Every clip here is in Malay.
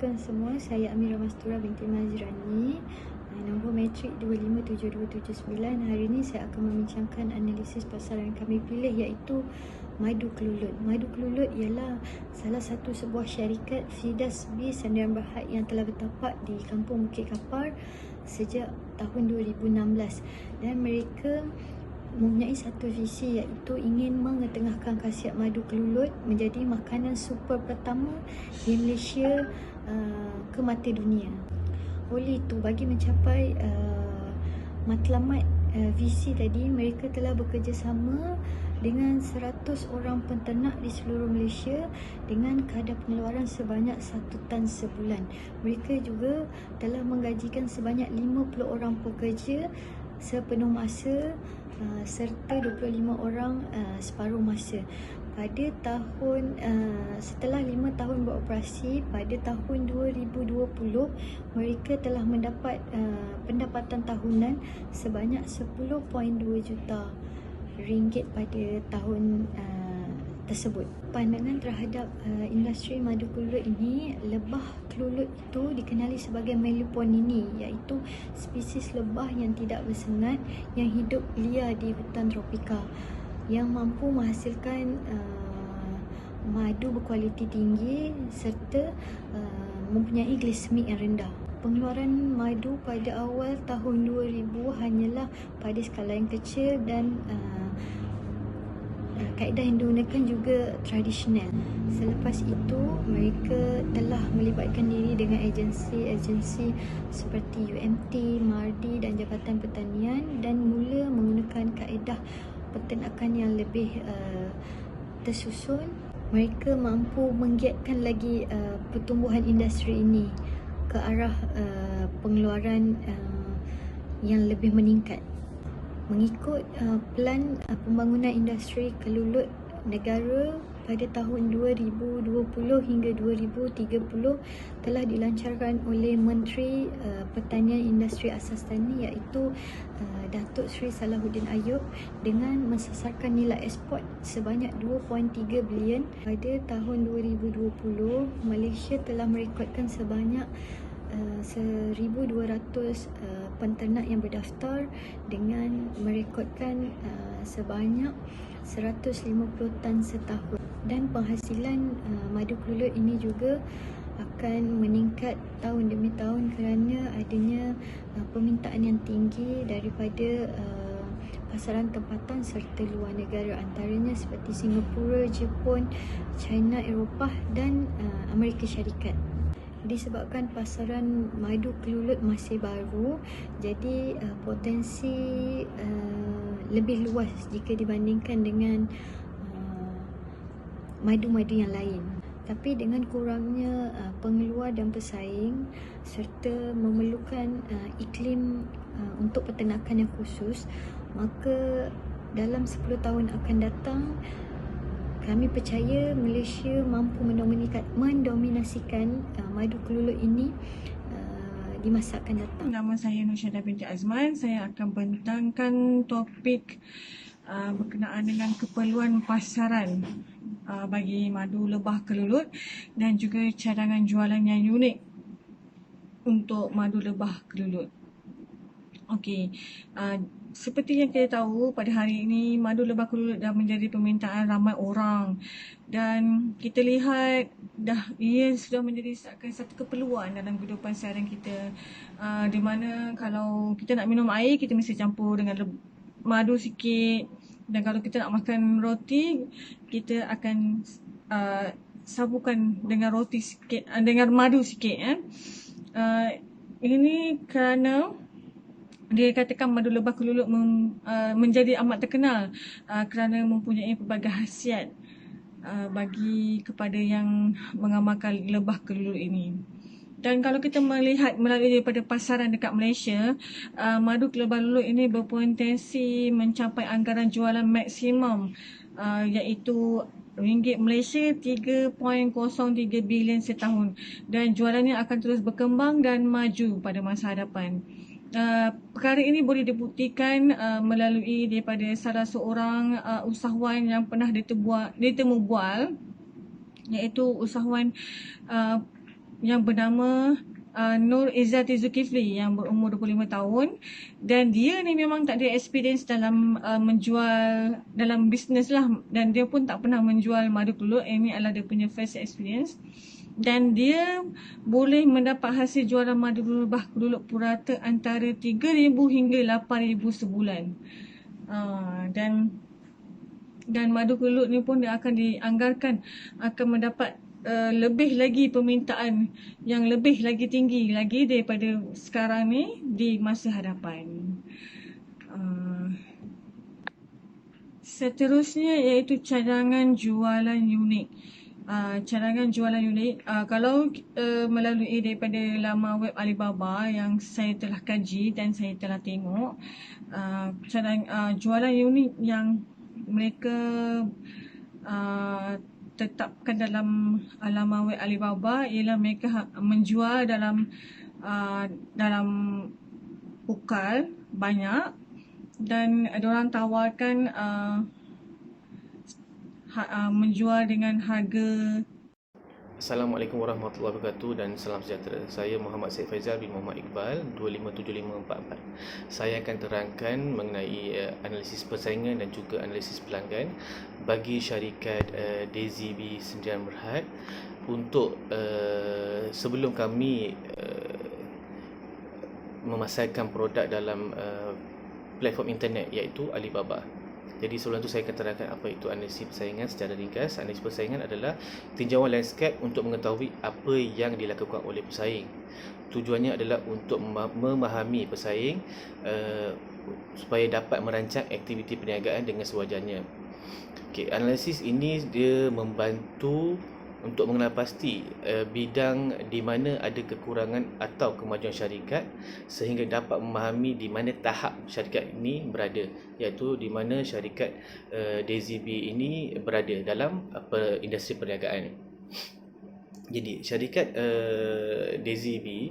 Assalamualaikum semua, saya Amira Mastura binti Mazrani, nombor matrik 257279. Hari ini saya akan membincangkan analisis pasaran yang kami pilih, iaitu Madu Kelulut. Madu Kelulut ialah salah satu sebuah syarikat Fidas B Sandaran Berhad yang telah bertapak di Kampung Bukit Kapar sejak tahun 2016, dan mereka mempunyai satu visi, iaitu ingin mengetengahkan khasiat madu kelulut menjadi makanan super pertama di Malaysia ke mata dunia. Oleh itu, bagi mencapai matlamat visi tadi, mereka telah bekerjasama dengan 100 orang penternak di seluruh Malaysia dengan kadar pengeluaran sebanyak 1 tan sebulan. Mereka juga telah menggajikan sebanyak 50 orang pekerja sepenuh masa serta 25 orang separuh masa. Pada tahun setelah 5 tahun beroperasi, pada tahun 2020 mereka telah mendapat pendapatan tahunan sebanyak 10.2 juta ringgit pada tahun tersebut. Pandangan terhadap industri madu kelulut ini, lebah kelulut itu dikenali sebagai Meliponini, iaitu spesies lebah yang tidak bersengat yang hidup liar di hutan tropika, yang mampu menghasilkan madu berkualiti tinggi serta mempunyai glisemik yang rendah. Pengeluaran madu pada awal tahun 2000 hanyalah pada skala yang kecil, dan kaedah yang digunakan juga tradisional. Selepas itu, mereka telah melibatkan diri dengan agensi-agensi seperti UMT, MARDI dan Jabatan Pertanian, dan mula menggunakan kaedah peternakan yang lebih tersusun. Mereka mampu menggiatkan lagi pertumbuhan industri ini ke arah pengeluaran yang lebih meningkat. Mengikut plan pembangunan industri kelulut negara pada tahun 2020 hingga 2030 telah dilancarkan oleh Menteri Pertanian Industri Asas Tani, iaitu Datuk Seri Salahuddin Ayub, dengan mensasarkan nilai ekspor sebanyak 2.3 bilion. Pada tahun 2020, Malaysia telah merekodkan sebanyak 1,200 penternak yang berdaftar dengan merekodkan sebanyak 150 tan setahun, dan penghasilan madu kelulut ini juga akan meningkat tahun demi tahun kerana adanya permintaan yang tinggi daripada pasaran tempatan serta luar negara, antaranya seperti Singapura, Jepun, China, Eropah dan Amerika Syarikat. Disebabkan pasaran madu kelulut masih baru, jadi potensi lebih luas jika dibandingkan dengan madu-madu yang lain. Tapi dengan kurangnya pengeluar dan pesaing serta memerlukan iklim untuk peternakan yang khusus, maka dalam 10 tahun akan datang, kami percaya Malaysia mampu mendominasikan madu kelulut ini di masa akan datang. Nama saya Nursyada binti Azman. Saya akan bentangkan topik berkenaan dengan keperluan pasaran bagi madu lebah kelulut dan juga cadangan jualan yang unik untuk madu lebah kelulut. Okey, seperti yang kita tahu, pada hari ini madu lebah kelulut dah menjadi permintaan ramai orang, dan kita lihat ia sudah menjadi satu keperluan dalam kehidupan seharian kita, di mana kalau kita nak minum air, kita mesti campur dengan madu sikit, dan kalau kita nak makan roti, kita akan sabukan dengan roti sikit, dengan madu sikit. Ini kerana dia katakan madu lebah kelulut menjadi amat terkenal kerana mempunyai pelbagai khasiat bagi kepada yang mengamalkan lebah kelulut ini. Dan kalau kita melihat melalui daripada pasaran dekat Malaysia, madu lebah kelulut ini berpotensi mencapai anggaran jualan maksimum, iaitu ringgit Malaysia 3.03 bilion setahun, dan jualannya akan terus berkembang dan maju pada masa hadapan. Perkara ini boleh dibuktikan melalui daripada salah seorang usahawan yang pernah ditemu bual, iaitu usahawan yang bernama Nur Izzati Zulkifli yang berumur 25 tahun, dan dia ni memang tak ada experience dalam menjual dalam bisnes lah, dan dia pun tak pernah menjual madu kelulut. Ini adalah dia punya first experience, dan dia boleh mendapat hasil jualan madu lebah kelulut purata antara 3,000 hingga 8,000 sebulan. Dan madu kelulut ni pun dia akan dianggarkan akan mendapat lebih lagi permintaan yang lebih lagi tinggi lagi daripada sekarang ni di masa hadapan. Seterusnya iaitu cadangan jualan unik. Cadangan jualan unik, kalau melalui daripada laman web Alibaba yang saya telah kaji dan saya telah tengok, jualan unik yang mereka tetapkan dalam laman web Alibaba ialah mereka menjual dalam pukal banyak, dan diorang tawarkan menjual dengan harga. Assalamualaikum warahmatullahi wabarakatuh dan salam sejahtera. Saya Muhammad Syed Faizal bin Muhammad Iqbal, 257544. Saya akan terangkan mengenai analisis persaingan dan juga analisis pelanggan bagi syarikat Daisy B Sdn Bhd untuk sebelum kami memasarkan produk dalam platform internet iaitu Alibaba. Jadi sebelum itu saya akan terangkan apa itu analisis persaingan secara ringkas. Analisis persaingan adalah tinjauan landscape untuk mengetahui apa yang dilakukan oleh pesaing. Tujuannya adalah untuk memahami pesaing supaya dapat merancang aktiviti perniagaan dengan sewajarnya. Analisis ini dia membantu untuk mengenal pasti bidang di mana ada kekurangan atau kemajuan syarikat sehingga dapat memahami di mana tahap syarikat ini berada, iaitu di mana syarikat Daisy B ini berada dalam industri perniagaan. Jadi syarikat Daisy B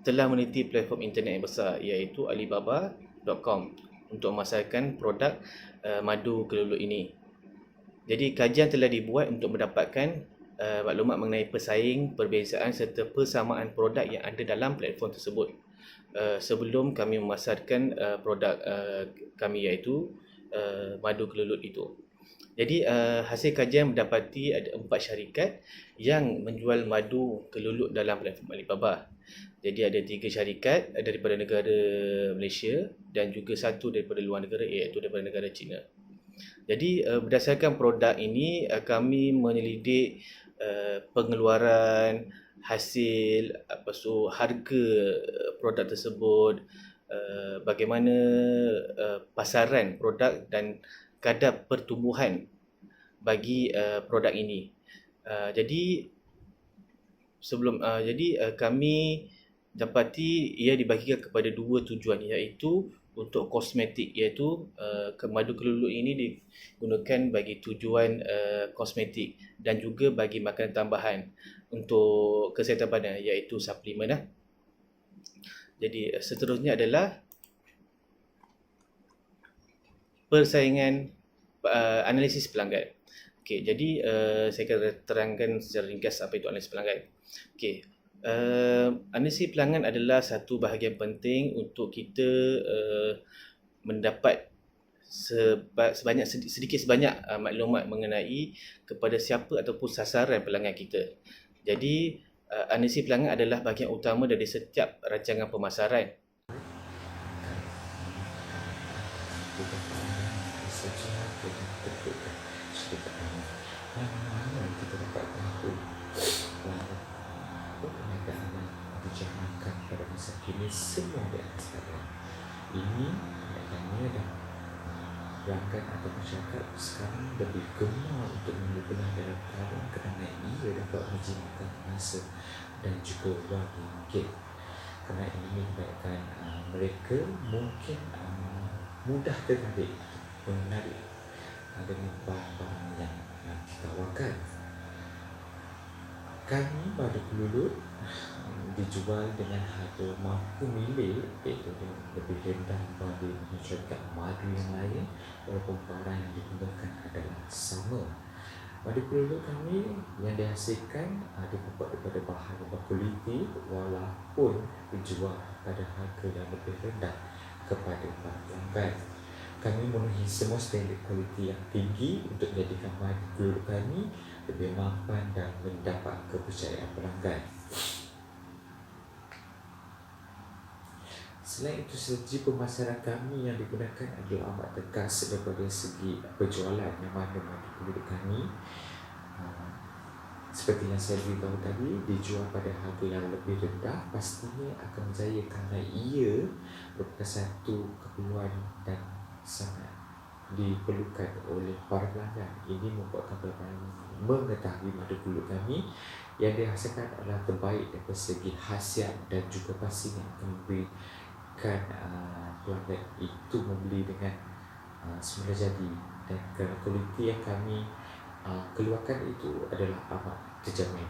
telah meneliti platform internet yang besar iaitu Alibaba.com untuk memasarkan produk madu kelulut ini. Jadi kajian telah dibuat untuk mendapatkan maklumat mengenai pesaing, perbezaan serta persamaan produk yang ada dalam platform tersebut sebelum kami memasarkan produk kami iaitu madu kelulut itu. Jadi hasil kajian mendapati ada 4 syarikat yang menjual madu kelulut dalam platform Alibaba. Jadi ada 3 syarikat daripada negara Malaysia dan juga 1 daripada luar negara iaitu daripada negara China. Jadi berdasarkan produk ini kami menyelidik pengeluaran, hasil, harga produk tersebut, bagaimana pasaran produk dan kadar pertumbuhan bagi produk ini. Jadi kami dapati ia dibagikan kepada 2 tujuan, iaitu untuk kosmetik, iaitu madu kelulut ini digunakan bagi tujuan kosmetik dan juga bagi makanan tambahan untuk kesihatan badan iaitu suplemen. Jadi seterusnya adalah persaingan analisis pelanggan. Jadi saya akan terangkan secara ringkas apa itu analisis pelanggan. Analisis pelanggan adalah satu bahagian penting untuk kita mendapat sedikit sebanyak maklumat mengenai kepada siapa ataupun sasaran pelanggan kita. Jadi analisis pelanggan adalah bahagian utama dari setiap rancangan pemasaran. Pada masa kini semua di atas talian ini katanya dah pelanggan atau masyarakat sekarang lebih gemar untuk membelah dalam talian kerana ia dapat menjimatkan masa dan juga wang ringgit. Kerana ini menyebabkan mereka mungkin mudah tertarik menarik dengan barang-barang yang ditawarkan. Kami madu kelulut dijual dengan harga mampu milik, iaitu lebih rendah bagi masyarakat madu yang lain walaupun barang yang digunakan adalah sama. Madu keluluk kami yang dihasilkan dibuat daripada bahan berkualiti walaupun dijual pada harga yang lebih rendah kepada para pelanggan. Kami memenuhi semua standard kualiti yang tinggi untuk menjadikan madu keluluk kami lebih mampan dan mendapat kepercayaan pelanggan. Selain itu, strategi pemasaran kami yang digunakan adalah amat tegas daripada segi penjualan, yang mana madu keluluk kami seperti yang saya beritahu tadi, dijual pada harga yang lebih rendah, pastinya akan berjaya kerana ia merupakan satu keperluan dan sangat diperlukan oleh para pelanggan. Ini membuatkan pelanggan mengetahui madu keluluk kami yang dihasilkan adalah terbaik dari segi khasiat dan juga pastinya akan memberikan pelanggan itu membeli dengan semula jadi, dan kerana kualiti yang kami keluarkan itu adalah amat terjamin.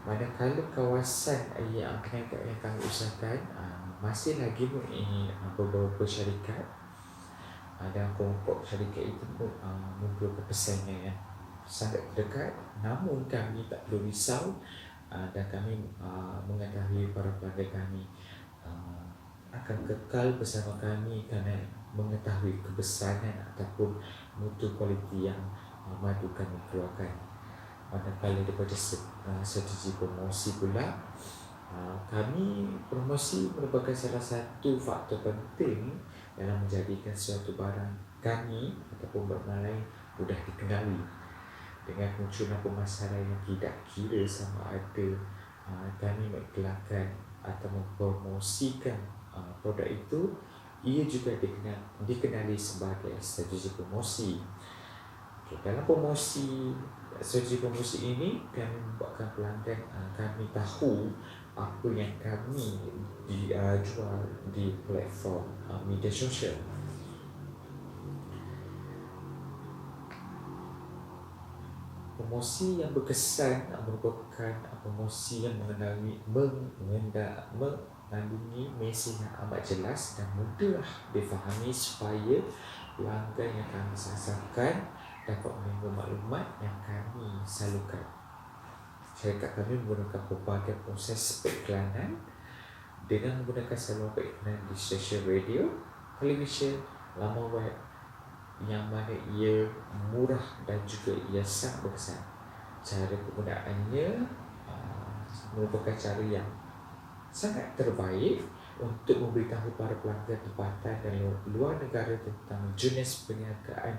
Manakala kawasan yang kami usahakan masih lagi mempunyai beberapa syarikat dan kelompok syarikat itu mempunyai persaingan yang sangat dekat, namun kami tak perlu risau dan kami mengetahui para pelanggan kami akan kekal bersama kami kerana mengetahui kebesaran ataupun mutu kualiti yang madu kami keluarkan. Manakala daripada strategi promosi pula, kami promosi merupakan salah satu faktor penting dalam menjadikan suatu barang kami ataupun barang lain mudah dikenali. Dengan munculnya pemasaran yang tidak kira sama ada kami mengiklankan atau mempromosikan produk itu, ia juga dikenali sebagai strategi promosi. Dalam strategi promosi ini kami membuatkan pelanggan kami tahu apa yang kami jual di platform media sosial. Promosi yang berkesan merupakan promosi yang mengandungi mesej yang amat jelas dan mudah difahami supaya pelanggan yang kami sasarkan dapat menerima maklumat yang kami salurkan. Syarikat kami menggunakan pelbagai proses periklanan dengan menggunakan saluran periklanan di stesen radio, televisyen, laman web, yang mana ia murah dan juga ia sangat berkesan. Cara penggunaannya merupakan cara yang sangat terbaik untuk memberitahu para pelanggan tempatan dan luar negara tentang jenis perniagaan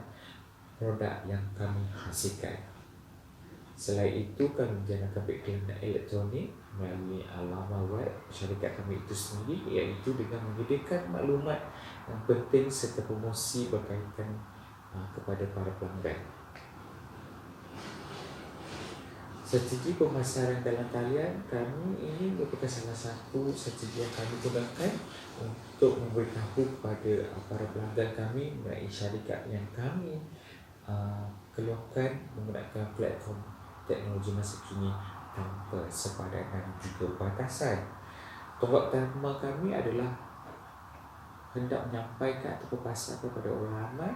produk yang kami hasilkan. Selain itu, kami menjalankan periklanan elektronik melalui laman web syarikat kami itu sendiri, iaitu dengan menyediakan maklumat yang penting serta promosi berkaitan kepada para pelanggan. Strategi pemasaran dalam talian kami ini merupakan salah satu strategi yang kami gunakan untuk memberitahu kepada para pelanggan kami mengenai syarikat yang kami keluarkan menggunakan platform teknologi masa kini tanpa sepadan dan juga batasan. Tonggak utama kami adalah hendak menyampaikan atau berpasar kepada orang ramai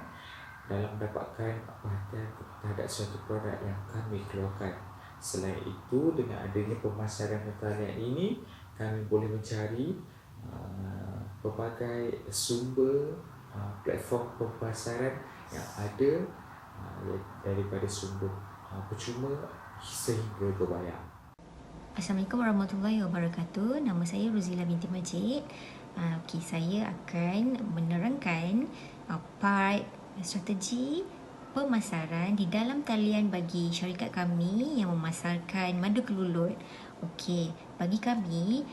dalam mendapatkan perhatian terhadap suatu produk yang kami keluarkan. Selain itu, dengan adanya pemasaran talian ini, kami boleh mencari pelbagai sumber platform pemasaran yang ada daripada sumber percuma sehingga berbayar. Assalamualaikum warahmatullahi wabarakatuh. Nama saya Ruzila binti Majid. Saya akan menerangkan part strategi pemasaran di dalam talian bagi syarikat kami yang memasarkan madu kelulut. Bagi kami,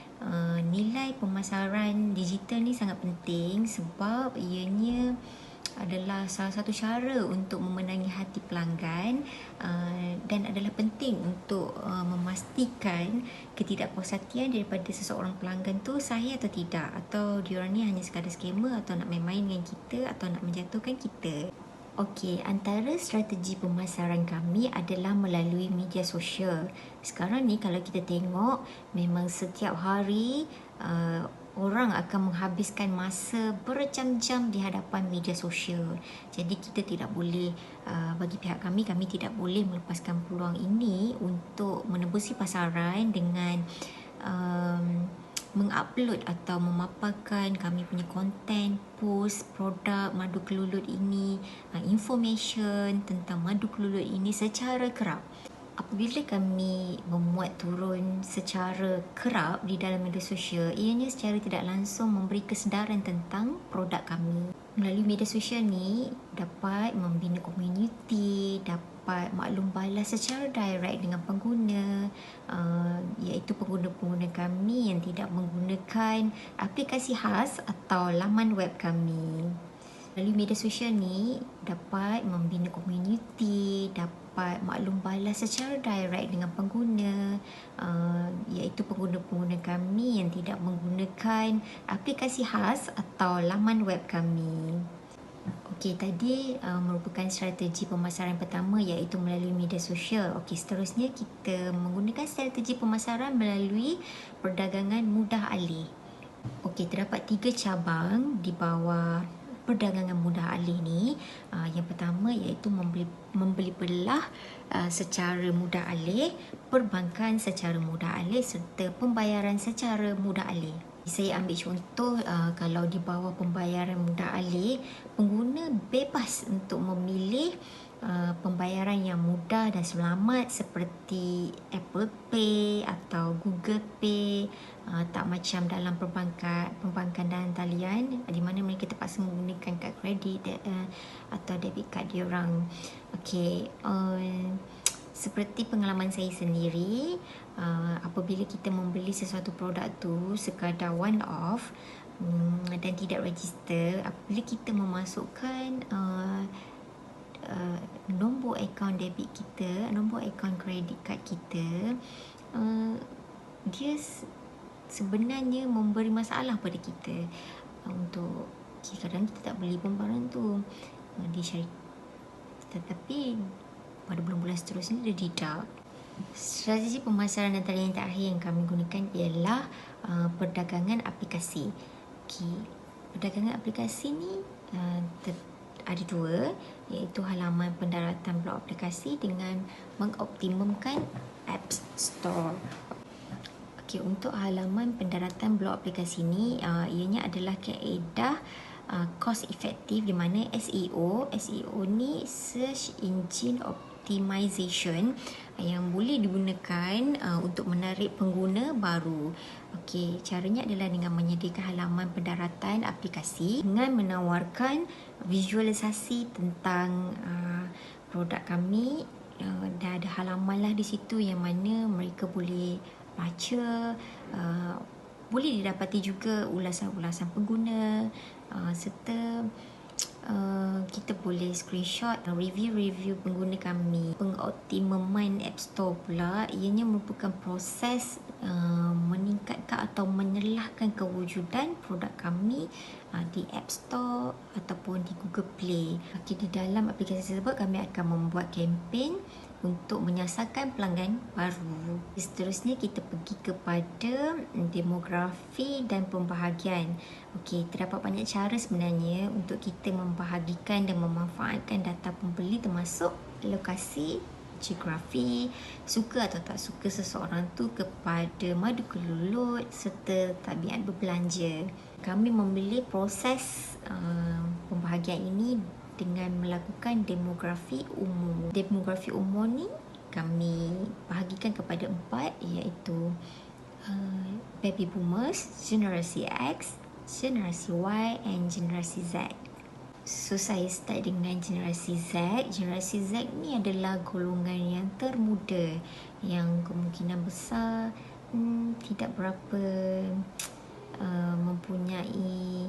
nilai pemasaran digital ni sangat penting sebab ianya adalah salah satu cara untuk memenangi hati pelanggan dan adalah penting untuk memastikan ketidakpuashatian daripada seseorang pelanggan tu sahih atau tidak, atau diorang ni hanya sekadar scammer atau nak main-main dengan kita atau nak menjatuhkan kita. Antara strategi pemasaran kami adalah melalui media sosial. Sekarang ni kalau kita tengok, memang setiap hari orang akan menghabiskan masa berjam-jam di hadapan media sosial. Jadi kita tidak boleh, bagi pihak kami tidak boleh melepaskan peluang ini untuk menembusi pasaran dengan mengupload atau memaparkan kami punya konten, post, produk madu kelulut ini, information tentang madu kelulut ini secara kerap. Apabila kami memuat turun secara kerap di dalam media sosial, ianya secara tidak langsung memberi kesedaran tentang produk kami. Melalui media sosial ni dapat membina komuniti, dapat maklum balas secara direct dengan pengguna, iaitu pengguna-pengguna kami yang tidak menggunakan aplikasi khas atau laman web kami. Melalui media sosial ni dapat membina komuniti, dapat maklum balas secara direct dengan pengguna, iaitu pengguna-pengguna kami yang tidak menggunakan aplikasi khas atau laman web kami. Okey, tadi merupakan strategi pemasaran pertama, iaitu melalui media sosial. Okey, seterusnya kita menggunakan strategi pemasaran melalui perdagangan mudah alih. Okey, terdapat 3 cabang di bawah perdagangan mudah alih ni. Yang pertama iaitu membeli belah secara mudah alih, perbankan secara mudah alih serta pembayaran secara mudah alih. Saya ambil contoh, kalau di bawah pembayaran mudah alih, pengguna bebas untuk memilih pembayaran yang mudah dan selamat seperti Apple Pay atau Google Pay, tak macam dalam perbankan dan talian di mana mereka terpaksa menggunakan kad kredit atau debit card diorang. Okey, seperti pengalaman saya sendiri, apabila kita membeli sesuatu produk tu sekadar one off dan tidak register, apabila kita memasukkan nombor akaun debit kita, nombor akaun kredit kad kita, dia sebenarnya memberi masalah pada kita untuk kadang kita tak beli pun barang tu di syarikat, tetapi pada bulan-bulan seterusnya dia deduct. Strategi pemasaran dan talian terakhir yang kami gunakan ialah perdagangan aplikasi. Okay. Perdagangan aplikasi ni ada 2, iaitu halaman pendaratan blok aplikasi dengan mengoptimumkan App Store. Okay, untuk halaman pendaratan blok aplikasi ni, ianya adalah kaedah cost effective di mana SEO ni Search Engine Optimization yang boleh digunakan untuk menarik pengguna baru. Okey, caranya adalah dengan menyediakan halaman pendaratan aplikasi dengan menawarkan visualisasi tentang produk kami, dan ada halaman lah di situ yang mana mereka boleh baca, boleh didapati juga ulasan-ulasan pengguna, serta kita boleh screenshot review pengguna kami. Pengoptimuman App Store pula ianya merupakan proses meningkatkan atau menyelahkan kewujudan produk kami di App Store ataupun di Google Play. Di dalam aplikasi tersebut kami akan membuat kempen untuk menyasarkan pelanggan baru. Seterusnya kita pergi kepada demografi dan pembahagian. Okey, terdapat banyak cara sebenarnya untuk kita membahagikan dan memanfaatkan data pembeli, termasuk lokasi, geografi, suka atau tak suka seseorang tu kepada madu kelulut serta tabiat berbelanja. Kami memilih proses pembahagian ini dengan melakukan demografi umum. Demografi umum ni kami bahagikan kepada 4, iaitu baby boomers, generasi X, generasi Y and generasi Z. So saya start dengan generasi Z. Generasi Z ni adalah golongan yang termuda yang kemungkinan besar tidak berapa mempunyai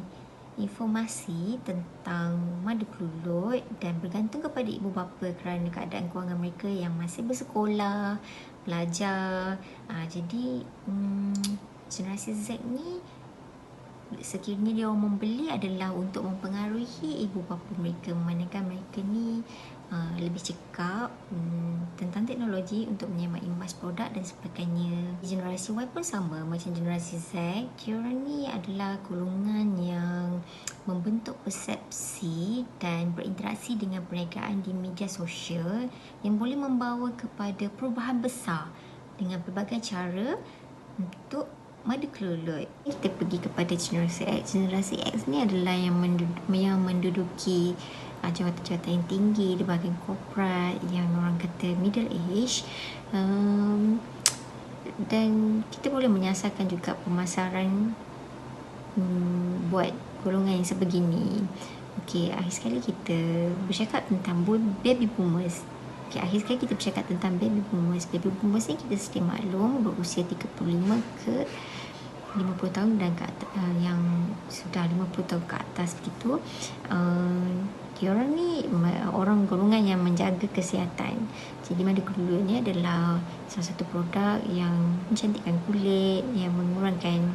informasi tentang madu kelulut dan bergantung kepada ibu bapa kerana keadaan kewangan mereka yang masih bersekolah, belajar. Jadi generasi Z ni sekiranya dia orang membeli adalah untuk mempengaruhi ibu bapa mereka, memandangkan mereka ni lebih cekap, tentang teknologi untuk menyamai emas produk dan sebagainya. Generasi Y pun sama macam generasi Z. Diorang ni adalah golongan yang membentuk persepsi dan berinteraksi dengan perniagaan di media sosial yang boleh membawa kepada perubahan besar dengan pelbagai cara untuk madu kelulut. Kita pergi kepada generasi X. Generasi X ni adalah yang menduduki jawatan-jawatan yang tinggi di bahagian korporat, yang orang kata middle age, dan kita boleh menyasarkan juga pemasaran buat golongan yang sebegini. Okey, akhir sekali kita bercakap tentang baby boomers. Akhir sekali kita bercakap tentang baby boomers. Baby boomers ni kita sedia maklum berusia 35 ke 50 tahun dan ke atas, yang sudah 50 tahun ke atas begitu. Diorang ni orang golongan yang menjaga kesihatan. Jadi madu kelulut ni adalah salah satu produk yang mencantikkan kulit, yang mengurangkan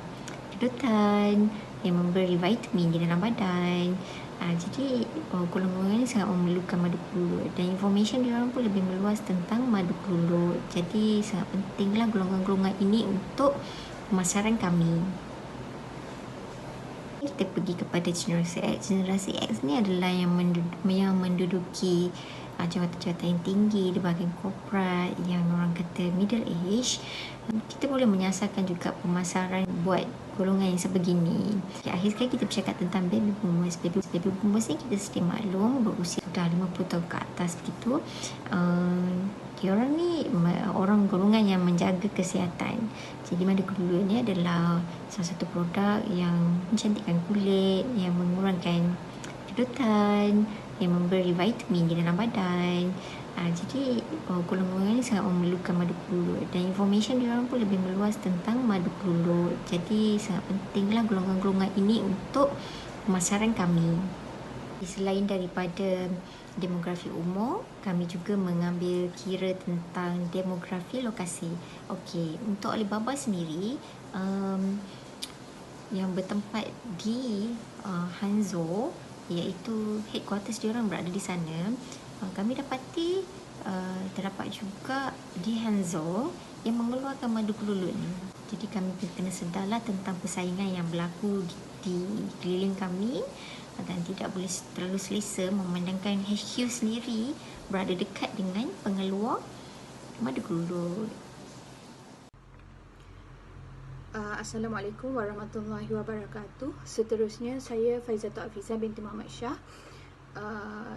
kedutan, yang memberi vitamin di dalam badan. Jadi golongan ni sangat memerlukan madu kelulut, dan information diorang pun lebih meluas tentang madu kelulut. Jadi sangat pentinglah golongan-golongan ini untuk pemasaran kami. Kita pergi kepada generasi X. Generasi X ni adalah yang menduduki jawatan-jawatan yang tinggi di bahagian korporat, yang orang kata middle age. Kita boleh menyasarkan juga pemasaran buat golongan yang sebegini. Akhir sekali kita bercakap tentang baby boomers. Baby boomers ni kita sedia maklum berusia sudah 50 tahun ke atas begitu. Diorang ni orang golongan yang menjaga kesihatan. Jadi madu kelulut ni adalah salah satu produk yang mencantikkan kulit, yang mengurangkan kedutan, yang memberi vitamin di dalam badan. Jadi golongan ni sangat memerlukan madu kelulut, dan information diorang pun lebih meluas tentang madu kelulut. Jadi sangat pentinglah golongan-golongan ini untuk pemasaran kami. Selain daripada demografi umur, kami juga mengambil kira tentang demografi lokasi. Okey, untuk Alibaba sendiri yang bertempat di Hangzhou, iaitu headquarters diorang berada di sana. Kami dapati terdapat juga di Hangzhou yang mengeluarkan madu kelulut ni. Jadi kami kena sedarlah tentang persaingan yang berlaku di keliling kami, dan tidak boleh terlalu selesa memandangkan HQ sendiri berada dekat dengan pengeluar madu kelulut. Assalamualaikum warahmatullahi wabarakatuh. Seterusnya saya Faizatul Afizah binti Muhammad Shah.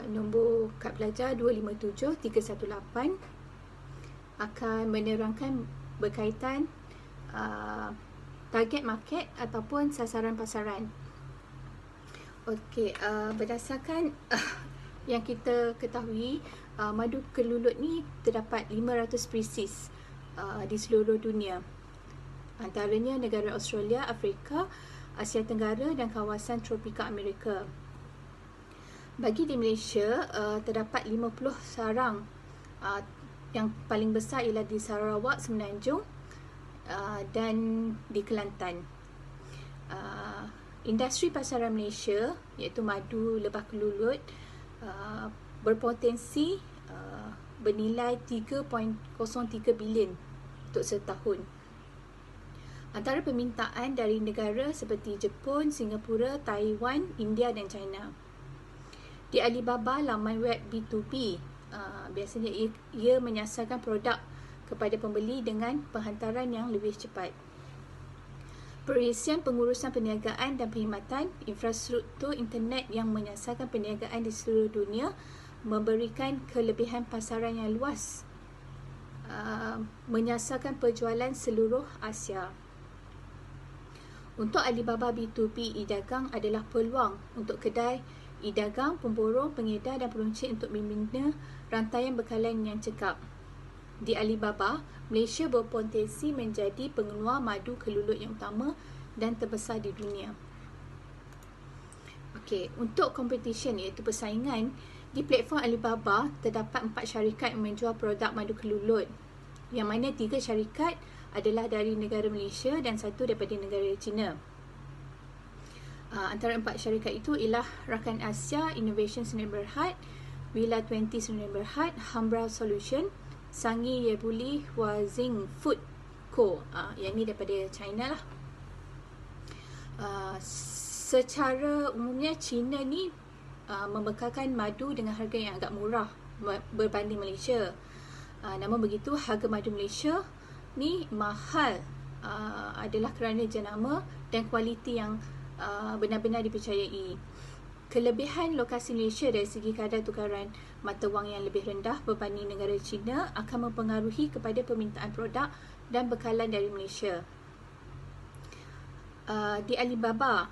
Nombor kad pelajar 257318 akan menerangkan berkaitan target market ataupun sasaran pasaran. Okey, berdasarkan yang kita ketahui, madu kelulut ni terdapat 500 spesies di seluruh dunia. Antaranya negara Australia, Afrika, Asia Tenggara dan kawasan tropika Amerika. Bagi di Malaysia, terdapat 50 sarang. Yang paling besar ialah di Sarawak, Semenanjung dan di Kelantan. Industri pasaran Malaysia iaitu madu lebah kelulut berpotensi bernilai 3.03 bilion untuk setahun. Antara permintaan dari negara seperti Jepun, Singapura, Taiwan, India dan China. Di Alibaba, laman web B2B, biasanya ia menyasarkan produk kepada pembeli dengan penghantaran yang lebih cepat. Perisian pengurusan perniagaan dan perkhidmatan, infrastruktur internet yang menyasarkan perniagaan di seluruh dunia memberikan kelebihan pasaran yang luas, menyasarkan penjualan seluruh Asia. Untuk Alibaba B2B, e-dagang adalah peluang untuk kedai e-dagang, pemborong, pengedar dan peruncit untuk membina rantaian bekalan yang cekap. Di Alibaba, Malaysia berpotensi menjadi pengeluar madu kelulut yang utama dan terbesar di dunia. Okey, untuk competition iaitu persaingan, di platform Alibaba terdapat 4 syarikat yang menjual produk madu kelulut, yang mana 3 syarikat adalah dari negara Malaysia dan 1 daripada negara China. Antara 4 syarikat itu ialah Rakan Asia, Innovation Sdn Bhd, Willa 20 Sdn Bhd, Hambra Solution Sangi Yebuli Huazing Food Co. Yang ni daripada China lah. Secara umumnya China ni membekalkan madu dengan harga yang agak murah berbanding Malaysia. Namun begitu, harga madu Malaysia ni mahal adalah kerana jenama dan kualiti yang benar-benar dipercayai. Kelebihan lokasi Malaysia dari segi kadar tukaran mata wang yang lebih rendah berbanding negara China akan mempengaruhi kepada permintaan produk dan bekalan dari Malaysia. Di Alibaba,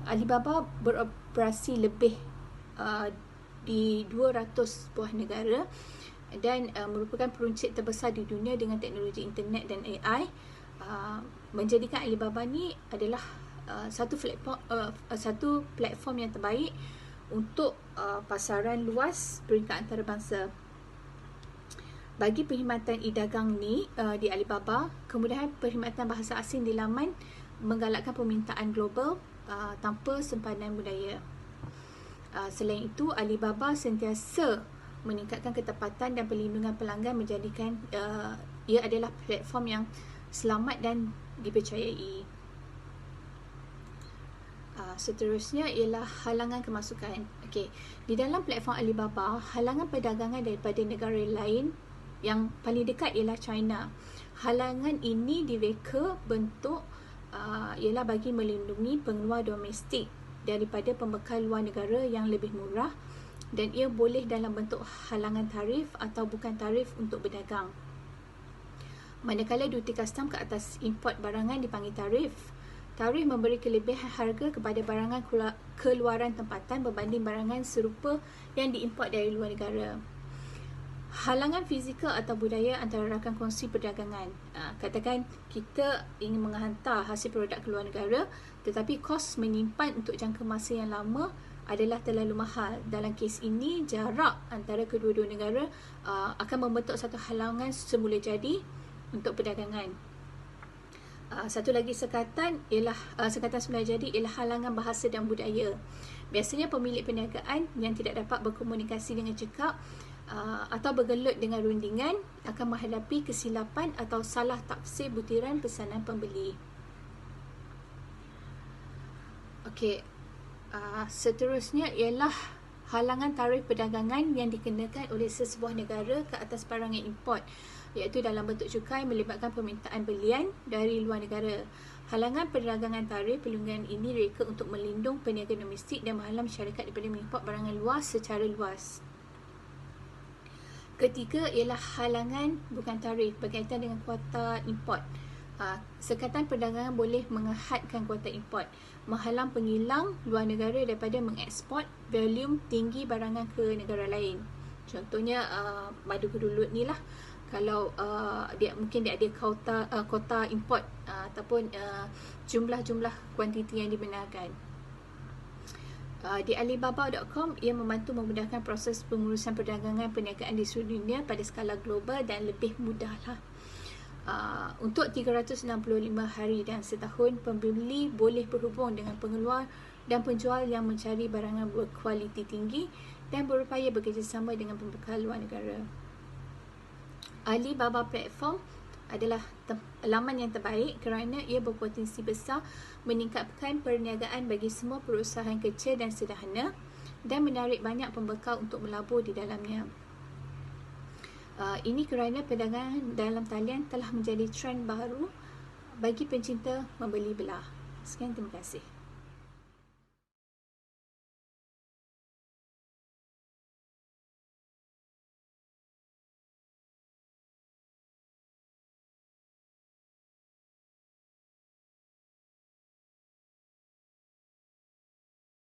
Alibaba beroperasi lebih di 200 buah negara dan merupakan peruncit terbesar di dunia dengan teknologi internet dan AI. Menjadikan Alibaba ni adalah satu platform yang terbaik untuk pasaran luas peringkat antarabangsa. Bagi perkhidmatan e-dagang ni di Alibaba, kemudahan perkhidmatan bahasa asing di laman menggalakkan permintaan global tanpa sempadan budaya. Selain itu, Alibaba sentiasa meningkatkan ketepatan dan perlindungan pelanggan, menjadikan ia adalah platform yang selamat dan dipercayai. Seterusnya ialah halangan kemasukan. Okey, di dalam platform Alibaba, halangan perdagangan daripada negara lain yang paling dekat ialah China. Halangan ini direka bentuk ialah bagi melindungi pengeluar domestik daripada pembekal luar negara yang lebih murah, dan ia boleh dalam bentuk halangan tarif atau bukan tarif untuk berdagang. Manakala duty custom ke atas import barangan dipanggil tarif. Tarif memberi kelebihan harga kepada barangan keluaran tempatan berbanding barangan serupa yang diimport dari luar negara. Halangan fizikal atau budaya antara rakan kongsi perdagangan. Katakan kita ingin menghantar hasil produk ke luar negara, tetapi kos menyimpan untuk jangka masa yang lama adalah terlalu mahal. Dalam kes ini, jarak antara kedua-dua negara akan membentuk satu halangan semula jadi untuk perdagangan. Satu lagi sekatan semula jadi ialah halangan bahasa dan budaya. Biasanya pemilik perniagaan yang tidak dapat berkomunikasi dengan cekap atau bergelut dengan rundingan akan menghadapi kesilapan atau salah tafsir butiran pesanan pembeli. Okey, seterusnya ialah halangan tarif perdagangan yang dikenakan oleh sesebuah negara ke atas barangan import, iaitu dalam bentuk cukai melibatkan permintaan belian dari luar negara. Halangan perdagangan tarif perlindungan ini reka untuk melindung peniaga domestik dan menghalang masyarakat daripada mengimport barangan luar secara luas. Ketiga ialah halangan bukan tarif berkaitan dengan kuota import. Sekatan perdagangan boleh menghadkan kuota import, menghalang pengilang luar negara daripada mengeksport volume tinggi barangan ke negara lain. Contohnya madu kedulut ni lah. Kalau dia ada kota import ataupun jumlah kuantiti yang dibenarkan. Di Alibaba.com, ia membantu memudahkan proses pengurusan perdagangan perniagaan di seluruh dunia pada skala global dan lebih mudahlah. Untuk 365 hari dan setahun, pembeli boleh berhubung dengan pengeluar dan penjual yang mencari barangan berkualiti tinggi dan berupaya bekerjasama dengan pembekal luar negara. Alibaba platform adalah laman yang terbaik kerana ia berpotensi besar meningkatkan perniagaan bagi semua perusahaan kecil dan sederhana dan menarik banyak pembekal untuk melabur di dalamnya. Ini kerana perdagangan dalam talian telah menjadi trend baru bagi pencinta membeli belah. Sekian, terima kasih.